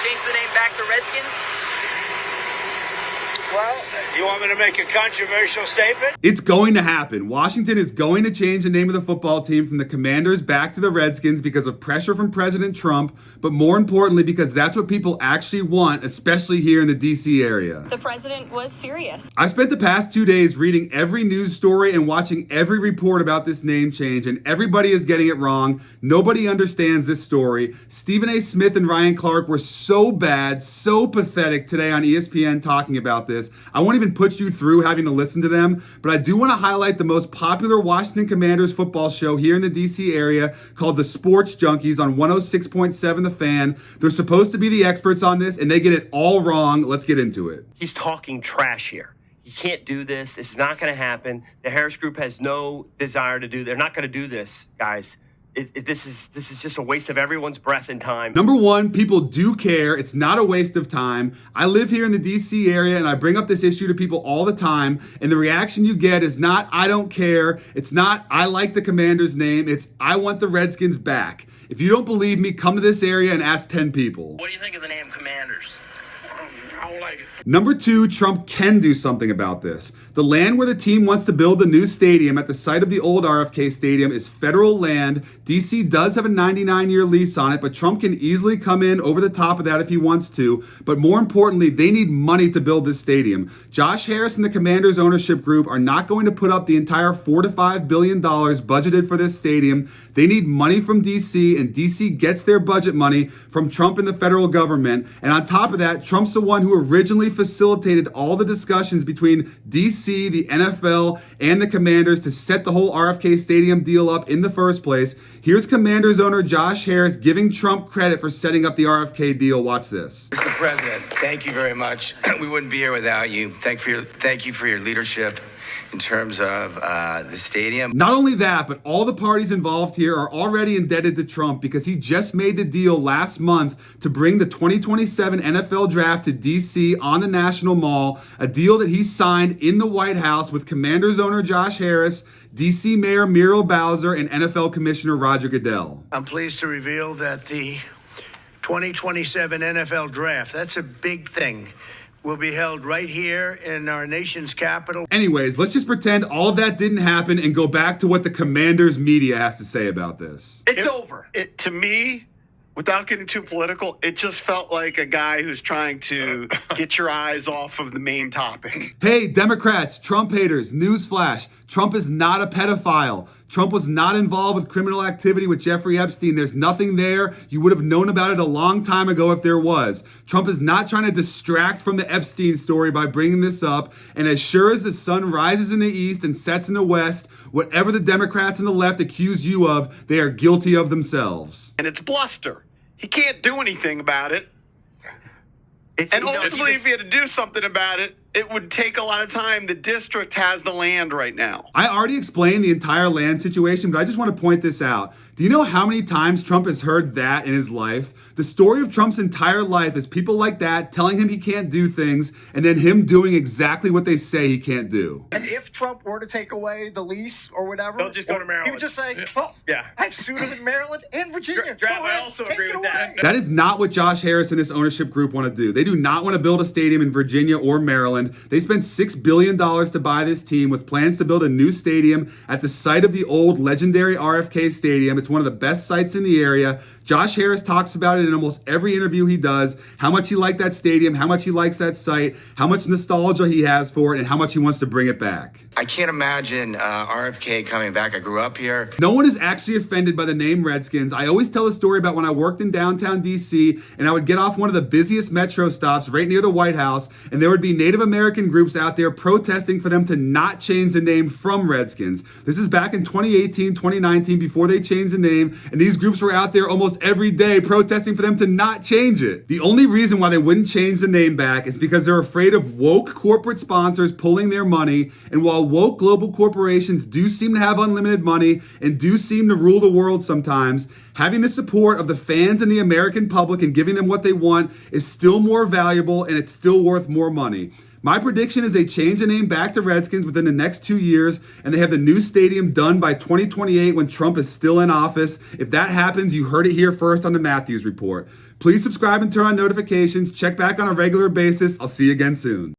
change the name back to Redskins? Well, you want me to make a controversial statement? It's going to happen. Washington is going to change the name of the football team from the Commanders back to the Redskins because of pressure from President Trump, but more importantly because that's what people actually want, especially here in the DC area. The president was serious. I spent the past 2 days reading every news story and watching every report about this name change, and everybody is getting it wrong. Nobody understands this story. Stephen A. Smith and Ryan Clark were so bad, so pathetic today on ESPN talking about this. I won't even put you through having to listen to them, but I do want to highlight the most popular Washington Commanders football show here in the DC area called The Sports Junkies on 106.7 The Fan. They're supposed to be the experts on this, and they get it all wrong. Let's get into it. He's talking trash here. You can't do this. This is not going to happen. The Harris Group has no desire to do. They're not going to do this, guys. This is just a waste of everyone's breath and time. Number one, people do care. It's not a waste of time. I live here in the DC area and I bring up this issue to people all the time, and the reaction you get is not I don't care. It's not I like the Commander's name. It's I want the Redskins back. If you don't believe me, come to this area and ask 10 people. What do you think of the name Commanders? I don't like it. Number two, Trump can do something about this. The land where the team wants to build the new stadium at the site of the old RFK Stadium is federal land. DC does have a 99-year lease on it, but Trump can easily come in over the top of that if he wants to. But more importantly, they need money to build this stadium. Josh Harris and the Commanders ownership group are not going to put up the entire $4 to $5 billion budgeted for this stadium. They need money from DC, and DC gets their budget money from Trump and the federal government. And on top of that, Trump's the one who originally facilitated all the discussions between DC, the NFL, and the Commanders to set the whole RFK Stadium deal up in the first place. Here's Commanders owner Josh Harris giving Trump credit for setting up the RFK deal. Watch this. Mr. President, thank you very much. We wouldn't be here without you. Thank you for your leadership in terms of the stadium. Not only that, but all the parties involved here are already indebted to Trump because he just made the deal last month to bring the 2027 NFL draft to DC on the National Mall, a deal that he signed in the White House with Commanders owner Josh Harris, DC Mayor Muriel Bowser, and NFL Commissioner Roger Goodell. I'm pleased to reveal that the 2027 NFL draft, that's a big thing, will be held right here in our nation's capital. Anyways, let's just pretend all of that didn't happen and go back to what the Commanders media has to say about this. It's over. To me, without getting too political, it just felt like a guy who's trying to get your eyes off of the main topic. Hey, Democrats, Trump haters, newsflash. Trump is not a pedophile. Trump was not involved with criminal activity with Jeffrey Epstein. There's nothing there. You would have known about it a long time ago if there was. Trump is not trying to distract from the Epstein story by bringing this up. And as sure as the sun rises in the east and sets in the west, whatever the Democrats and the left accuse you of, they are guilty of themselves. And it's bluster. He can't do anything about it. And ultimately, if he had to do something about it, it would take a lot of time. The district has the land right now. I already explained the entire land situation, but I just want to point this out. Do you know how many times Trump has heard that in his life? The story of Trump's entire life is people like that telling him he can't do things and then him doing exactly what they say he can't do. And if Trump were to take away the lease or whatever, They'll just go to Maryland. He would just say, well, Yeah. I've sued him in Maryland and Virginia. Draft, Go I ahead, also take agree it with that. away. That is not what Josh Harris and his ownership group want to do. They do not want to build a stadium in Virginia or Maryland. They spent $6 billion to buy this team with plans to build a new stadium at the site of the old legendary RFK Stadium. It's one of the best sites in the area. Josh Harris talks about it in almost every interview he does, how much he liked that stadium, how much he likes that site, how much nostalgia he has for it, and how much he wants to bring it back. I can't imagine RFK coming back. I grew up here. No one is actually offended by the name Redskins. I always tell a story about when I worked in downtown DC and I would get off one of the busiest metro stops right near the White House, and there would be Native American groups out there protesting for them to not change the name from Redskins. This is back in 2018, 2019, before they changed the name, and these groups were out there almost every day protesting for them to not change it. The only reason why they wouldn't change the name back is because they're afraid of woke corporate sponsors pulling their money, and while woke global corporations do seem to have unlimited money and do seem to rule the world sometimes, having the support of the fans and the American public and giving them what they want is still more valuable, and it's still worth more money. My prediction is they change the name back to Redskins within the next 2 years, and they have the new stadium done by 2028 when Trump is still in office. If that happens, you heard it here first on the Matthews Report. Please subscribe and turn on notifications. Check back on a regular basis. I'll see you again soon.